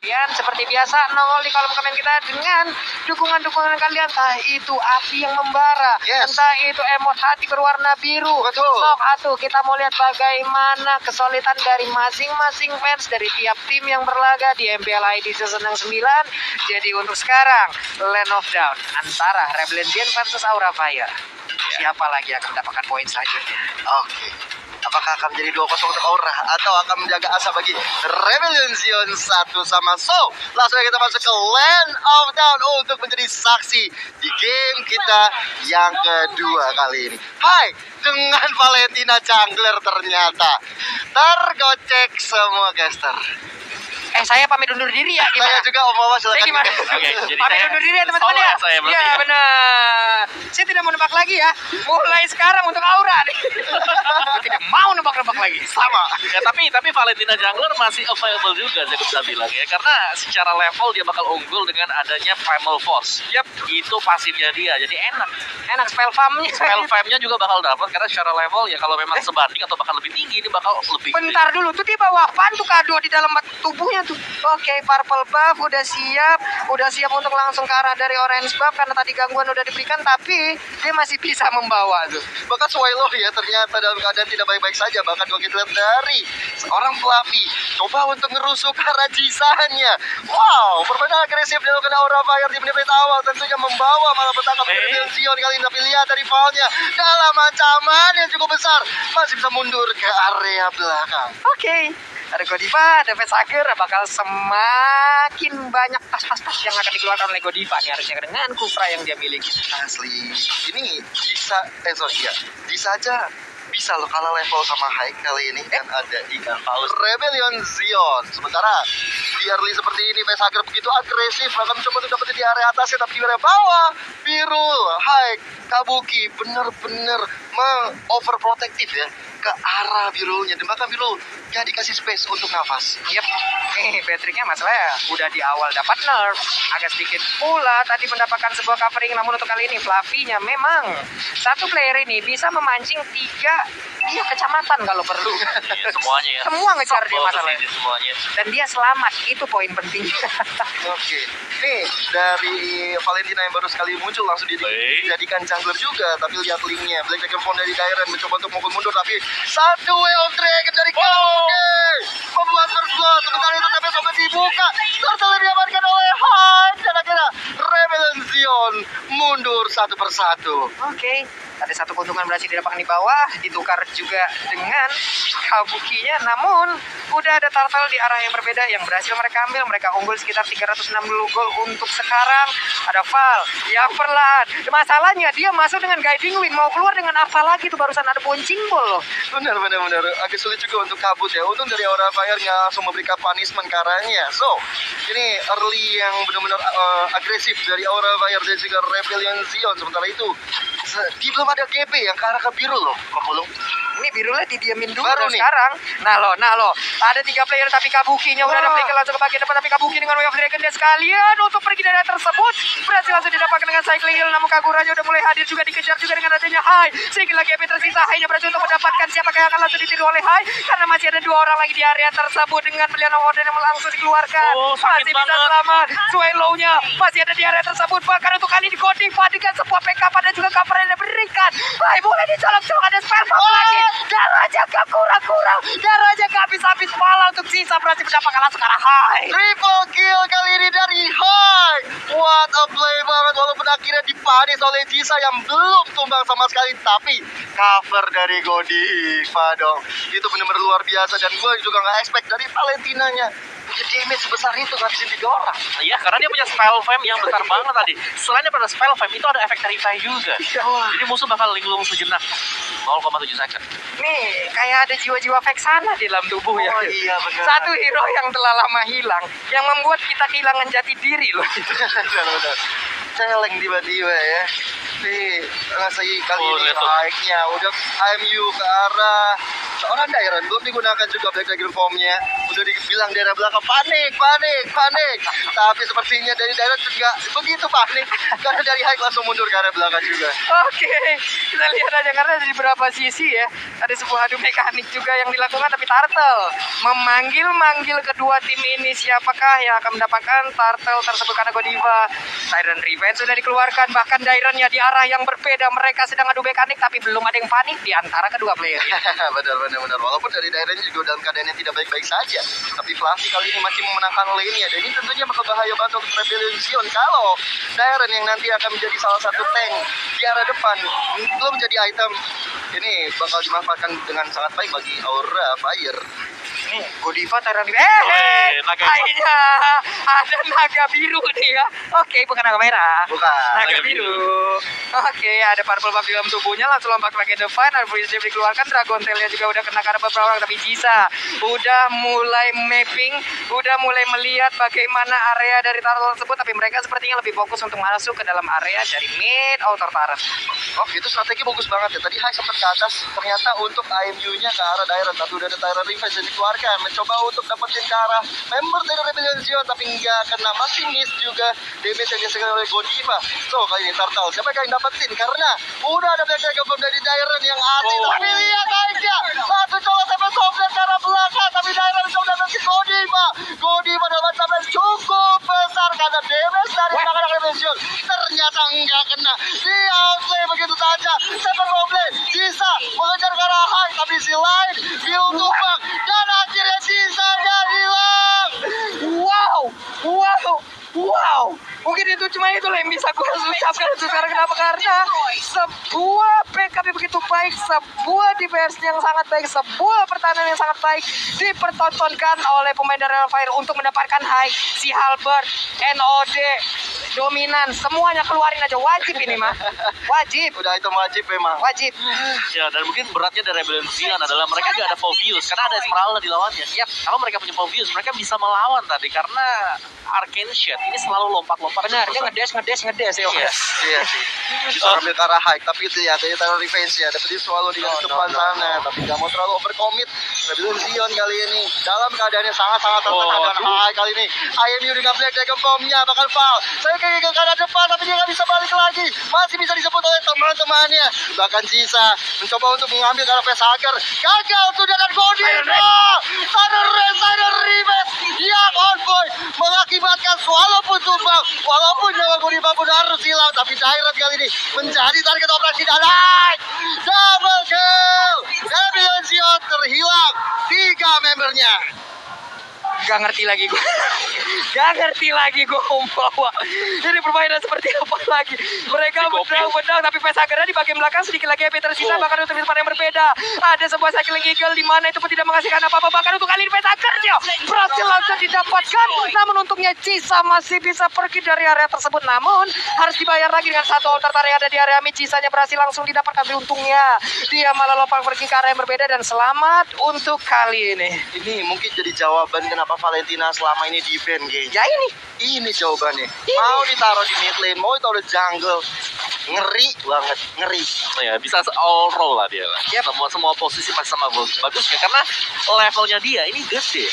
Seperti biasa, nongol di kolom komen kita dengan dukungan-dukungan kalian. Entah itu api yang membara, entah itu emot hati berwarna biru. Betul. Sok atuh kita mau lihat bagaimana kesulitan dari masing-masing fans dari tiap tim yang berlaga di MPL ID season yang 9. Jadi untuk sekarang, Land of Dawn antara Rebellion versus Aura Fire. Siapa lagi yang akan mendapatkan poin selanjutnya? Oke. Apakah akan menjadi 2-0 untuk Aura atau akan menjaga asa bagi Rebellion Zion 1 sama So? Langsung kita masuk ke Land of Dawn untuk menjadi saksi di game kita yang kedua kali ini. Hai, dengan Valentina Jungler ternyata tergocek semua caster. Saya pamit undur diri ya. Gimana? Saya juga Om Wawa, silakan. Gimana? Oke, jadi pamit undur diri ya teman-teman ya. Iya benar. Saya tidak mau nebak lagi ya. Mulai sekarang untuk Aura nih. Tidak mau nebak-nebak lagi. Sama. Ya, tapi Valentina Jungler masih available juga, saya bisa bilang ya, karena secara level dia bakal unggul dengan adanya Primal Force. Itu pasifnya dia, jadi enak Spell farmnya. Spell farmnya juga bakal dapat karena secara level ya kalau memang sebanding atau bahkan lebih tinggi ini bakal lebih. Bentar dulu tuh dia bawa apaan tuh kado di dalam tubuhnya tuh. Oke, purple buff udah siap untuk langsung ke arah dari orange buff karena tadi gangguan udah diberikan, tapi dia masih bisa membawa tuh. Bahkan Swallow ya ternyata dalam keadaan tidak baik-baik saja. Bahkan kalau kita lihat dari seorang Fluffy coba untuk ngerusuk ke arah Jisannya. Wow, permainan agresif dilakukan Aura Fire di menit awal, tentunya membawa malah petaka Rebellion Zion kali ini. Tapi lihat dari foulnya dalam ancaman yang cukup besar, masih bisa mundur ke area belakang. Oke. Ada Godiva, ada Vesager, bakal semakin banyak tas yang akan dikeluarkan oleh Godiva nih harusnya dengan Kufra yang dia miliki. Asli, ini bisa, bisa aja bisa loh kalah level sama High kali ini yang ada di Rebellion Zion. Sementara di early seperti ini Vesager begitu agresif, bahkan mencoba untuk dapetin di area atasnya, tapi di area bawah Birul, High, Kabuki bener-bener overprotective ya ke arah Birulnya, dan bahkan Birul gak dikasih space untuk nafas. Patricknya masalahnya udah di awal dapat nerf, agak sedikit pula tadi mendapatkan sebuah covering, namun untuk kali ini Fluffy-nya memang satu player ini bisa memancing 3 kecamatan kalau perlu. Iya, semuanya ya. Semua ngejar dia masalahnya. Semuanya. Dan dia selamat, itu poin pentingnya. Oke, nih dari Valentina yang baru sekali muncul langsung dijadikan jungler juga, tapi lihat linknya Black Dragon Phone dari Kairan mencoba untuk mukul mundur, tapi satu way on dragon dari Kabuki membuat berbuat. Sementara itu tapi sampai dibuka terus diamankan oleh Han, dan akhirnya Rebellion Zion mundur satu persatu. Oke. Ada satu keuntungan berhasil didapatkan di bawah, ditukar juga dengan Kabukinya, namun udah ada Turtle di arah yang berbeda yang berhasil mereka ambil. Mereka unggul sekitar 360 gol untuk sekarang. Ada Val yang perlahan, masalahnya dia masuk dengan Guiding Wind, mau keluar dengan apa lagi tuh, barusan ada boncing bol loh. Benar, agak sulit juga untuk kabut ya. Untung dari Aura Fire nggak langsung memberikan punishment ke arahnya. So, ini early yang benar-benar agresif dari Aura Fire dan juga Rebellion Zion. Sementara itu di belum ada GP yang ke arah ke biru loh, Kopulung. Ini birunya didiamin dulu baru nih sekarang. Nah lo, ada 3 player tapi Kabukinya udah ada berikan langsung ke bagian depan, tapi Kabuki dengan Wave Dragon dia sekalian untuk pergi dari tersebut berhasil langsung didapatkan dengan Cycling Hill, namun Kaguranya udah mulai hadir juga, dikejar juga dengan adanya Hai. Sehingga GP tersisa, Hai-nya berhasil untuk mendapatkan siapakah yang akan langsung ditiru oleh Hai, karena masih ada 2 orang lagi di area tersebut dengan pilihan Warden yang langsung dikeluarkan. Masih bisa selamat. Swallow-nya masih ada di area tersebut, bahkan untuk kali ini Godiva dengan sebuah PK pada juga cover yang diberikan. Hai boleh dicolok-colok, ada spell lagi. Darahnya gak kurang-kurang, darahnya gak habis-habis, malah untuk sisa berhasil mendapatkan langsung ke arah Hai. Triple kill kali ini dari Hai. What a play banget, walaupun akhirnya dipanis oleh Jisa yang belum tumbang sama sekali, tapi cover dari Godiva dong. Itu benar-benar luar biasa, dan gue juga gak expect dari Valentinanya punya damage sebesar itu ngabisin 3 orang. Iya, karena dia punya spell fame yang besar banget tadi. Selain daripada spell fame, itu ada efek terrify juga. Jadi musuh bakal linglung sejenak 0,7 second. Nih, kayak ada jiwa-jiwa Vexana di dalam tubuh ya. Oh iya benar. Satu hero yang telah lama hilang, yang membuat kita kehilangan jati diri loh. Benar. Celeng tiba-tiba ya. Nih, ngasih kali ini naiknya udah IMU ke arah seorang Dairon belum digunakan juga Black Dragon Form-nya. Udah dibilang daerah belakang panik. Tapi sepertinya dari Dairon juga begitu panik. Karena dari Hike langsung mundur ke arah belakang juga. Oke, kita lihat aja karena dari beberapa sisi ya. Ada sebuah adu mekanik juga yang dilakukan, tapi Turtle memanggil kedua tim ini. Siapakah yang akan mendapatkan Turtle tersebut karena Godiva? Siren Revenge sudah dikeluarkan, bahkan Daironnya di arah yang berbeda. Mereka sedang adu mekanik tapi belum ada yang panik di antara kedua player. Benar. Walaupun dari Dairon juga dalam keadaan yang tidak baik-baik saja, tapi Fluffy kali ini masih memenangkan lane-nya, dan ini tentunya bakal bahaya banget untuk Rebellion Zion kalau Dairon yang nanti akan menjadi salah satu tank di arah depan belum jadi item. Ini bakal dimanfaatkan dengan sangat baik bagi Aura Fire. Godiva Tyrant naga kayaknya ada naga biru nih ya. Oke, bukan naga merah. Bukan. Naga biru. Oke, ada purple buff di dalam tubuhnya, langsung lompat ke depan. Ada freeze dikeluarkan, Dragon Tail-nya juga udah kena karena beberapa orang, tapi Jisa udah mulai mapping, udah mulai melihat bagaimana area dari turtle tersebut, tapi mereka sepertinya lebih fokus untuk masuk ke dalam area dari mid outer turret. Oke, itu strategi bagus banget ya. Tadi High sempat ke atas, ternyata untuk IMU-nya ke arah Dairon, tapi udah ada Tyrant Revenge yang dikeluarkan, mencoba untuk dapetin ke arah member dari Rebellion Zion, tapi nggak kena, masih miss juga damage yang dihasilkan oleh Godiva. So, kali ini Turtle, siapa yang dapetin? Karena udah ada Black Dragon Bomb dari Dairon yang asli, tapi lihat aja, langsung coba sampai software ke arah belakang, tapi Dairon coba dapetin Godiva dapat sampai cukup besar karena damage dari anak-anak Rebellion Zion ternyata nggak kena, di outplay begitu saja. Seven Goblin bisa mengejar ke arah High, tapi si lain Bill tumbang dan akhirnya sisanya hilang. Wow. Mungkin itu cuma itu yang bisa gue ucapkan itu sekarang. Kenapa? Karena sebuah backup yang begitu baik, sebuah defense yang sangat baik, sebuah pertahanan yang sangat baik dipertontonkan oleh pemain dari Fire untuk mendapatkan High. Si Halberd, NOD, dominan, semuanya keluarin aja. Wajib ini mah. Wajib. Udah item wajib memang. Wajib. Ya, dan mungkin beratnya dari Rebellion Zion adalah mereka gak ada Phobius karena ada Esmeralda di lawannya. Kalau mereka punya Phobius, mereka bisa melawan tadi karena Arcane Shot ini selalu lompat-lompat. Benar, dia ngedes ya. Iya sih. Bisa ambil ke arah High, tapi itu ya dari Tyrant Revenge ya, dapat swallow di depan sana, tapi nggak mau terlalu overcommit. Rebellion Zion kali ini dalam keadaan yang sangat-sangat tertekan dan High kali ini. IMU dengan Black Dragon Bomb-nya bakal foul. Saya ke arah depan, tapi dia nggak bisa balik lagi. Masih bisa disebut oleh teman-temannya. Bahkan Jisa mencoba untuk mengambil ke arah Facehugger. Gagal sudah dan Godiva. Tyrant Revenge yang on point mengakibatkan swallow pun tumbang. Walaupun nyawa Godiva pun harus hilang, tapi Dairon kali ini menjadi target operasi dan double kill. Rebellion Zion terhilang 3 membernya. Gak ngerti lagi gue membawa ini permainan seperti apa lagi. Mereka menang tapi Facehugger di bagian belakang sedikit lagi HP tersisa, bahkan untuk tempat yang berbeda. Ada sebuah cycling eagle di mana itu pun tidak menghasilkan apa-apa, bahkan untuk kali ini Facehugger berhasil langsung didapatkan. Namun untungnya Jisa masih bisa pergi dari area tersebut, namun harus dibayar lagi dengan satu altar yang ada di area mid. Jisanya berhasil langsung didapatkan, tapi untungnya dia malah lompat pergi ke area yang berbeda, dan selamat untuk kali ini. Ini mungkin jadi jawaban kenapa Valentina selama ini di ban, geng. Ya Ini jawabannya. Mau ditaruh di mid lane, mau ditaruh di jungle. Ngeri banget, ngeri. Ya, bisa all roll lah dia. Semua posisi pas sama bagusnya karena levelnya dia ini gede.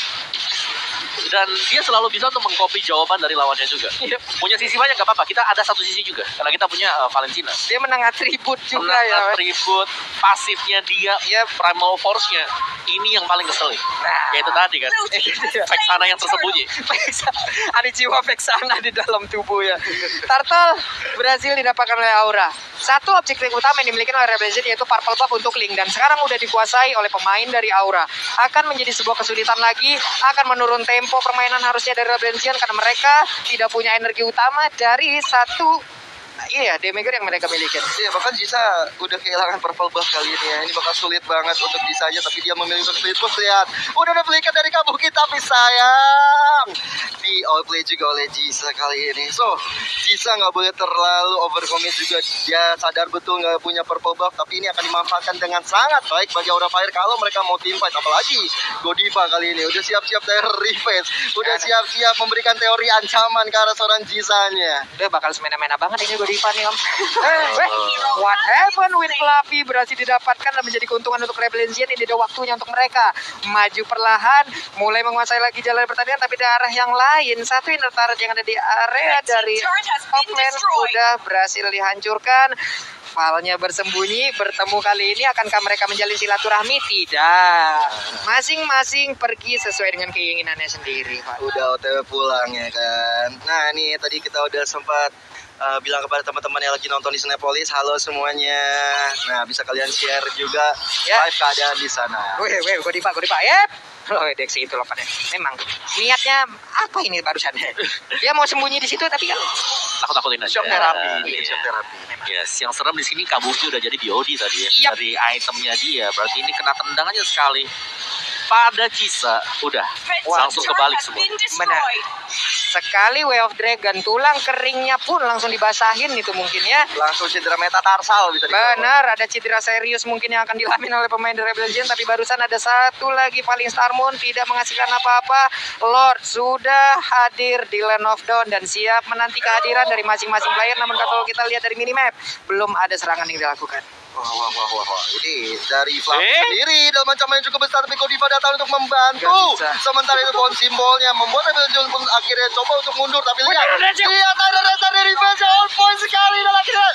Dan dia selalu bisa untuk mengcopy jawaban dari lawannya juga. Punya sisi banyak gak apa-apa, kita ada satu sisi juga karena kita punya Valentina. Dia menang atribut juga menang atribut, pasifnya dia, primal force-nya. Ini yang paling keselin. Ya itu tadi kan. Vexana yang tersembunyi. Ada jiwa Vexana di dalam tubuh ya. Turtle berhasil didapatkan oleh Aura. Satu objektif utama yang dimiliki oleh Rebellion yaitu purple buff untuk Link, dan sekarang udah dikuasai oleh pemain dari Aura. Akan menjadi sebuah kesulitan lagi, akan menurun tempo permainan harusnya dari Rebellion karena mereka tidak punya energi utama dari satu damager yang mereka miliki. Iya, bahkan Jisa udah kehilangan purple buff kali ini ya. Ini bakal sulit banget untuk Jisanya, tapi dia memilih untuk split push. Lihat, udah ada flicker dari Kabuki, tapi sayang di well play juga oleh Jisa kali ini. So, Jisa nggak boleh terlalu overcommit juga. Dia sadar betul nggak punya purple buff, tapi ini akan dimanfaatkan dengan sangat baik bagi Aura Fire kalau mereka mau team fight. Apalagi Godiva kali ini udah siap-siap dari revenge, udah siap-siap memberikan teori ancaman ke arah seorang Jisanya. Udah bakal semena-mena banget ini Godiva nih, Om. What happened with Fluffy berhasil didapatkan dan menjadi keuntungan untuk Rebellion Zion. Ini ada waktunya untuk mereka maju perlahan, mulai menguasai lagi jalan pertandingan, tapi di arah yang lain. Satu inner turret yang ada di area dari offlane udah berhasil dihancurkan. Falnya bersembunyi, bertemu kali ini akankah mereka menjalin silaturahmi? Tidak. Masing-masing pergi sesuai dengan keinginannya sendiri, Pak. Udah OTW pulang ya kan. Nah ini tadi kita udah sempat bilang kepada teman-teman yang lagi nonton di Cinepolis, halo semuanya. Nah bisa kalian share juga live keadaan di sana. Godiva, yep. Oh, Dexy itu lompatnya. Memang niatnya apa ini barusan? Dia mau sembunyi di situ tapi kan takut-takutin aja. Shock terapi. Shock terapi. Yes, yang serem di sini Kabuki udah jadi BOD tadi ya. Dari itemnya dia, berarti ini kena tendang aja sekali. Pada Jisa udah langsung kebalik semua. Benar. Sekali Way of Dragon, tulang keringnya pun langsung dibasahin itu mungkin ya. Langsung cedera metatarsal bisa dibawa. Benar, ada cedera serius mungkin yang akan dialami oleh pemain dari Rebellion Zion. Tapi barusan ada satu lagi Falling Star Moon tidak menghasilkan apa-apa. Lord sudah hadir di Land of Dawn dan siap menanti kehadiran dari masing-masing player. Namun kalau kita lihat dari minimap, belum ada serangan yang dilakukan. Wah. Ini dari Fluffy sendiri dalam ancaman yang cukup besar, tapi Godiva datang untuk membantu. Sementara itu pohon simbolnya membuat Rebellion Zion pun akhirnya coba untuk mundur. Tapi lihat ada dasar dari Revenge on point sekali dan akhirnya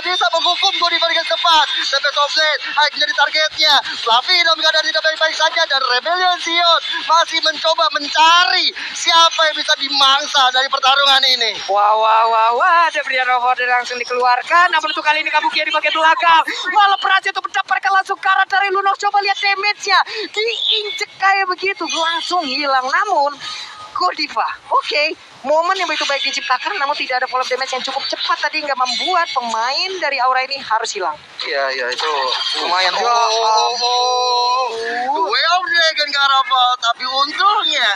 bisa menghukum Godiva dengan cepat. Tempest of Blade menjadi targetnya. Fluffy dalam keadaan tidak baik-baik saja dan Rebellion Zion masih mencoba mencari siapa yang bisa dimangsa dari pertarungan ini. Wah, ada Brian Order langsung dikeluarkan. Namun untuk kali ini Kabuki di bagian belakang. Malah berhasil untuk mendapatkan langsung karat dari Lunox. Coba lihat damage-nya. Diinjek kayak begitu. Langsung hilang. Namun Godiva, oke, momen yang begitu baik diciptakan, namun tidak ada follow damage yang cukup cepat tadi nggak membuat pemain dari Aura ini harus hilang. Iya itu lumayan. Way of Dragon Caraval, tapi untungnya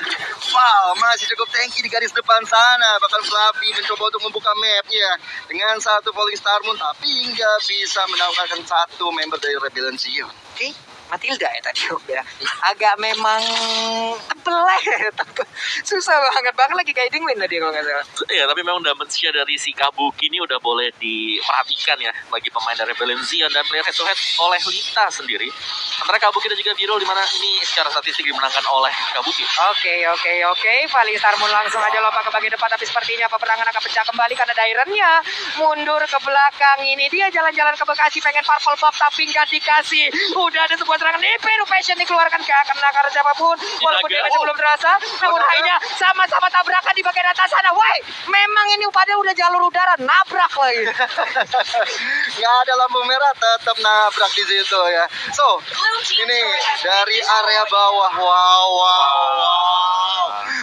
masih cukup tanky di garis depan sana. Bahkan Fluffy mencoba untuk membuka map ya dengan satu Falling Star Moon, tapi nggak bisa menaklukkan satu member dari Rebellion Zion. Oke. Matilda ya tadi udah agak memang tebel ya, susah banget lagi guiding win tadi kalau nggak salah. Ya tapi memang damage-nya dari si Kabuki ini udah boleh diperhatikan ya bagi pemain dari Rebellion Zion dan player head to head oleh Lita sendiri. Antara Kabuki dan juga Birol, di mana ini secara statistik dimenangkan oleh Kabuki. Oke. Falling Star Moon langsung aja lompat ke bagian depan, tapi sepertinya peperangan akan pecah kembali karena Dairennya mundur ke belakang. Ini dia jalan-jalan ke Bekasi pengen purple buff tapi nggak dikasih. Udah ada sebuah serangan DP Passion dikeluarkan ke akan nakar siapapun walaupun dia masih belum terasa, namun hanya sama-sama tabrakan di bagian atas sana. Woi, memang ini pada udah jalur udara, nabrak lagi. Nggak ada lampu merah, tetap nabrak di situ ya. So, ini dari area bawah. Wow.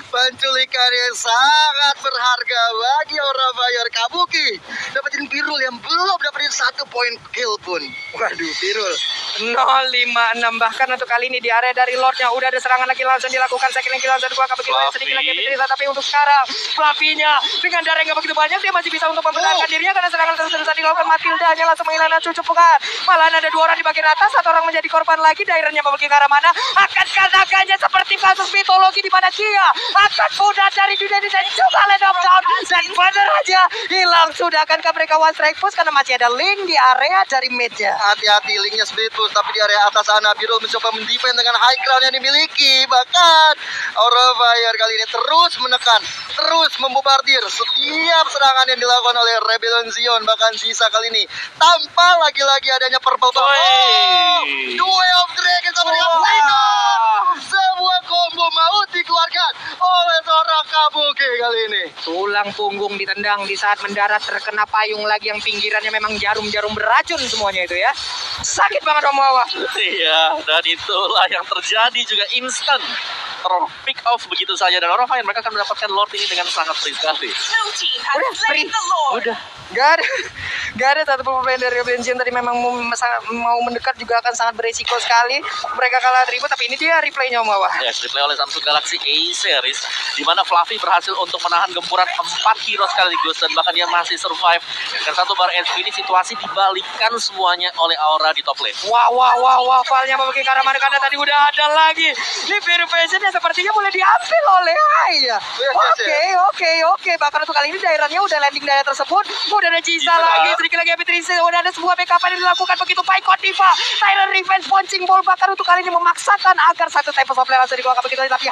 Penculikan yang sangat berharga bagi Aura Fire. Kabuki dapetin Birul yang belum dapetin 1 poin kill pun. Waduh, Birul 056. Bahkan untuk kali ini di area dari Lordnya udah ada serangan lagi langsung dilakukan. Second kill langsung dua Kabuki sedikit lagi bisa, tapi untuk sekarang Fluffy-nya dengan darah yang gak begitu banyak dia masih bisa untuk mempertahankan dirinya karena serangan terus-terusan dilakukan. Matilda-nya langsung menghilangkan cucupukan. Malahan ada 2 orang di bagian atas, 1 orang menjadi korban lagi. Daerahnya pergi ke arah mana? Akankah naganya seperti kasus mitologi di mana dia akan punah dari dunia ini dan juga Land of Dawn, dan benar aja hilang sudah. Akankah mereka one strike push karena masih ada Link di area dari mid-nya? Hati-hati, Linknya split push, tapi di area atas sana Birul mencoba mendefend dengan high ground yang dimiliki. Bahkan Aura Fire kali ini terus menekan, terus membobardir setiap serangan yang dilakukan oleh Rebellion Zion. Bahkan sisa kali ini tanpa lagi-lagi adanya purple buff. The Way of Dragon sama dengan sebuah combo maut dikeluarkan oleh seorang Kabuki kali ini. Tulang punggung ditendang di saat mendarat, terkena payung lagi yang pinggirannya memang jarum-jarum beracun semuanya itu ya. Sakit banget Om Wawa. Iya, dan itulah yang terjadi juga instan. terpick off begitu saja, dan Aura Fire mereka akan mendapatkan Lord ini dengan sangat free sekali. Udah Gak ada satupun pemain dari Rebellion tadi memang mau mendekat juga akan sangat beresiko sekali. Mereka kalah atribut, tapi ini dia replaynya Om Wawa. Yes, replay oleh Samsung Galaxy A-Series, di mana Fluffy berhasil untuk menahan gempuran 4 hero sekaligus, dan bahkan dia masih survive dengan 1 bar HP. Ini situasi dibalikkan semuanya oleh Aura di top lane. Wah, falnya membagi ke arah mana tadi udah ada lagi. Ini Biru Vision yang sepertinya boleh diambil oleh Haya. Oke. Bahkan untuk kali ini daerahnya udah landing daerah tersebut. Udah ada Jisa lagi, sedikit lagi Beatrice. Udah ada sebuah backup yang dilakukan begitu baik. Diva, Tyrant Revenge, Punching Ball bahkan untuk kali ini memaksakan agar satu tempo supply langsung dikeluarkan begitu. Tapi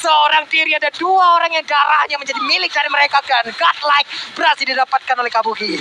seorang diri ada 2 orang yang darahnya menjadi milik dari mereka kan. Godlike berhasil didapatkan oleh Kabuki.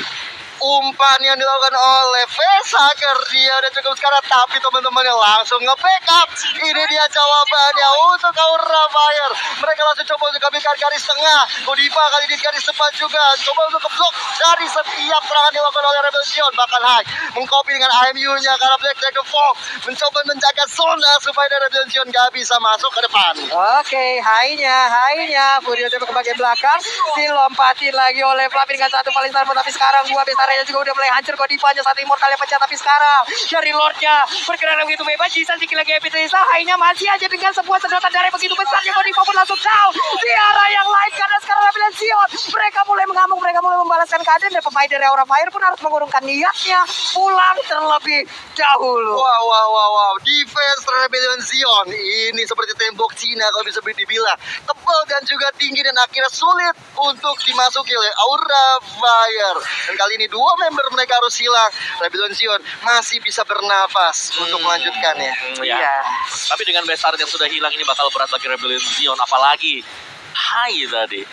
Umpan yang dilakukan oleh Vesaker, dia udah cukup sekarang, tapi teman-temannya langsung nge-backup. Ini dia jawabannya untuk Aura Fire. Mereka langsung coba untuk ambilkan garis tengah. Godiva kali ini garis depan juga, coba untuk ngeblok dari setiap serangan dilakukan oleh Rebellion. Bahkan Hai mengcopy dengan AMU-nya karena Black Dragon Fall mencoba menjaga zona supaya Rebellion gak bisa masuk ke depan. Oke, Hainya Furio coba ke bagian belakang, dilompatin lagi oleh Fluffy dengan satu paling sarmo, tapi sekarang 2 besarnya juga udah mulai hancur. Godivanya satu immortalnya pecah, tapi sekarang dari Lordnya bergerak begitu bebas. Jisa sedikit lagi Epitesa, Hainya masih aja dengan sebuah sedotan darah begitu besarnya. Godiva pun langsung down di arah yang lain karena sekarang Rebellion Zion mereka mulai mengamuk, mereka mulai membalaskan keadaan, dan pemain dari Aura Fire pun harus mengurungkan niatnya pulang terlebih dahulu. Wow. Defense Rebellion Zion ini seperti tembok Cina kalau bisa dibilang, tebal dan juga tinggi, dan akhirnya sulit untuk dimasuki oleh Aura Fire. Dan kali ini 2 member mereka harus hilang. Rebellion Zion masih bisa bernafas untuk melanjutkannya. Iya. Tapi dengan besar yang sudah hilang ini bakal berat bagi Rebellion Zion, apalagi Hai tadi.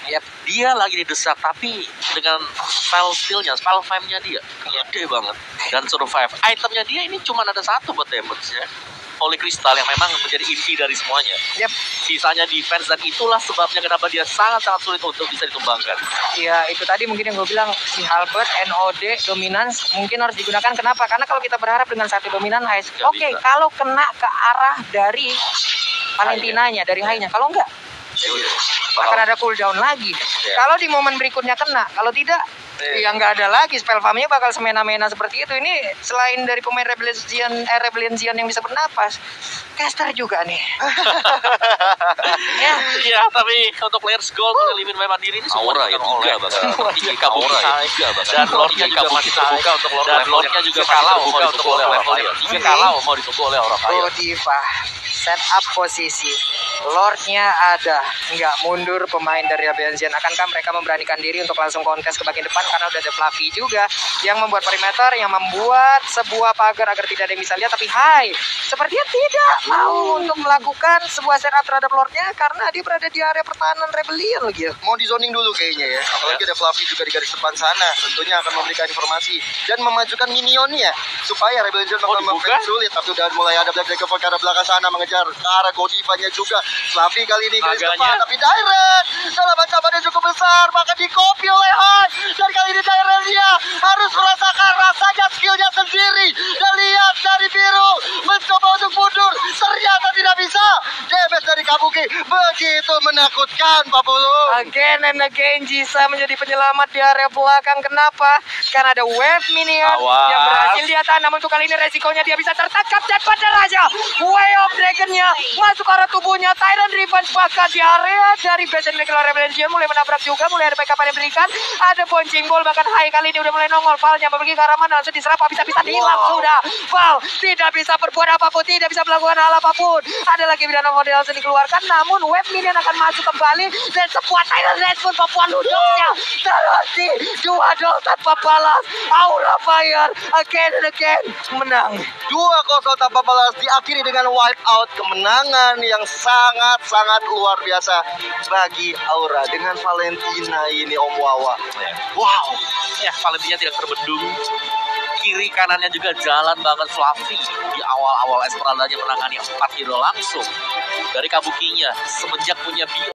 Dia lagi didesak, tapi dengan spell steal-nya, spell fame-nya dia gede banget dan survive. Itemnya dia ini cuma ada 1 buat damage ya. Holy Crystal yang memang menjadi inti dari semuanya. Sisanya defense, dan itulah sebabnya kenapa dia sangat-sangat sulit untuk bisa ditumbangkan. Iya, itu tadi mungkin yang gue bilang, si Halberd, NOD, dominance mungkin harus digunakan. Kenapa? Karena kalau kita berharap dengan 1 dominan Hai, kalau kena ke arah dari Valentinanya, dari Hainya, kalau enggak akan ada cooldown lagi. Kalau di momen berikutnya kena, kalau tidak ya nggak ada lagi. Spell farm-nya bakal semena-mena seperti itu. Ini selain dari pemain Rebellion Zion yang bisa bernapas, caster juga nih. Ya, tapi untuk players gold elimin main mandiri ini semua juga bakal dan Lordnya juga masih terbuka untuk Lord, dan Lordnya juga kalah untuk level 3 kalah mau ditunggu oleh Aura Fire. Diva set up posisi, Lordnya ada, nggak mundur pemain dari Rebellion Zion. Akankah mereka memberanikan diri untuk langsung kontes ke bagian depan, karena udah ada Fluffy juga yang membuat perimeter, yang membuat sebuah pagar agar tidak ada yang bisa lihat. Tapi Hai sepertinya tidak mau untuk melakukan sebuah setup terhadap Lordnya karena dia berada di area pertahanan Rebellion lagi. Mau di zoning dulu kayaknya ya, apalagi ada Fluffy juga di garis depan sana, tentunya akan memberikan informasi dan memajukan minionnya supaya Rebellion Zion bakal sulit. Tapi udah mulai ada Black Dragon ke arah belakang sana, mengejar ke arah Godivanya juga. Fluffy kali ini garis depan, tapi Direct dalam ancaman yang cukup besar, bahkan di-copy oleh Hai. Dan kali ini Direct-nya harus merasakan rasanya skillnya sendiri. Dan lihat dari Biru mencoba untuk mundur, ternyata tidak bisa. Damage dari Kabuki begitu menakutkan, Pak Bulu. Again and again Jisa menjadi penyelamat di area belakang. Kenapa? Karena ada wave minion yang berhasil dia tahan. Namun untuk kali ini resikonya dia bisa tertangkap dan pada raja Way of Dragon-nya masuk ke arah tubuhnya. Tyrant Revenge bahkan di area dari base and Rebellion mulai menabrak juga, mulai ada backup yang diberikan. Ada Punching Ball, bahkan Hai kali ini udah mulai nongol. Valnya pergi ke arah mana, langsung diserap, bisa-bisa hilang sudah. Val tidak bisa berbuat apapun, tidak bisa melakukan hal apapun. Ada lagi Bidana model langsung dikeluarkan, namun wave minion akan masuk kembali dan sebuah Tyrant Rage pun Papuan luduknya terhenti 2-0 tanpa balas. Aura Fire again and again menang 2-0 tanpa balas, diakhiri dengan wipe out. Kemenangan yang sangat-sangat luar biasa bagi Aura dengan Valentina ini, Om Wawa. Wow, ya Valentina tidak terbendung. Kiri kanannya juga jalan banget Fluffy. Di awal-awal Esmeralda-nya menangani 4 hero langsung dari Kabukinya semenjak punya bio.